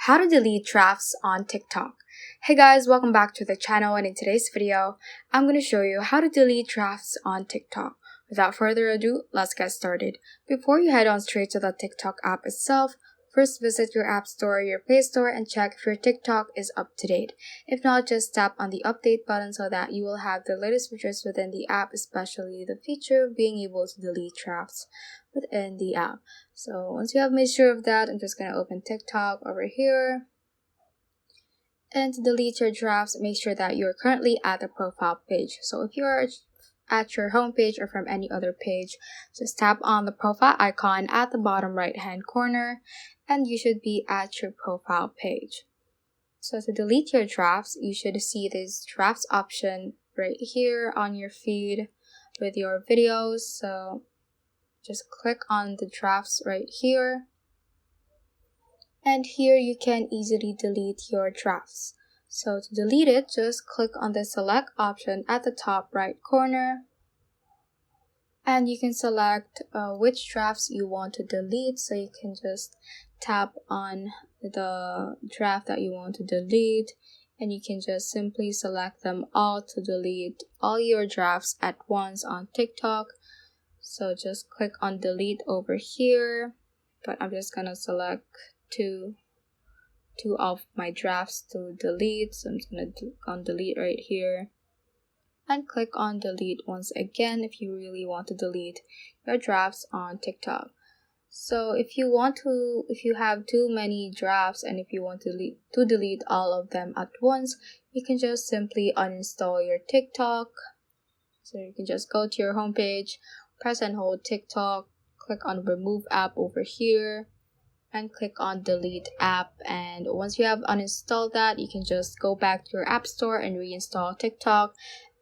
How to delete drafts on TikTok. Hey guys, welcome back to the channel, and in today's video, I'm going to show you how to delete drafts on TikTok. Without further ado, let's get started. Before you head on straight to the TikTok app itself, first visit your App Store or your Play Store and check if your TikTok is up to date. If not, just tap on the update button so that you will have the latest features within the app, especially the feature of being able to delete drafts within the app. So once you have made sure of that, I'm just going to open TikTok over here. And to delete your drafts, make sure that you're currently at the profile page. So if you're at your home page or from any other page, just tap on the profile icon at the bottom right hand corner and you should be at your profile page. So to delete your drafts, you should see this drafts option right here on your feed with your videos. So just click on the drafts right here. And here you can easily delete your drafts. So to delete it, just click on the select option at the top right corner. And you can select which drafts you want to delete. So you can just tap on the draft that you want to delete. And you can just simply select them all to delete all your drafts at once on TikTok. So just click on delete over here. But I'm just going to select two of my drafts to delete. So I'm just going to click on delete right here. And click on delete once again if you really want to delete your drafts on TikTok. So if you have too many drafts and if you want to delete all of them at once, you can just simply uninstall your TikTok. So you can just go to your homepage, press and hold TikTok, click on remove app over here, and click on delete app. And once you have uninstalled that, you can just go back to your app store and reinstall TikTok,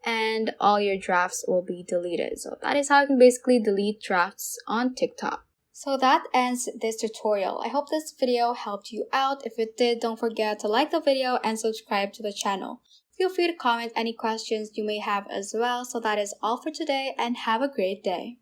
and all your drafts will be deleted. So that is how you can basically delete drafts on TikTok. So that ends this tutorial. I hope this video helped you out. If it did, don't forget to like the video and subscribe to the channel. Feel free to comment any questions you may have as well. So that is all for today, and have a great day.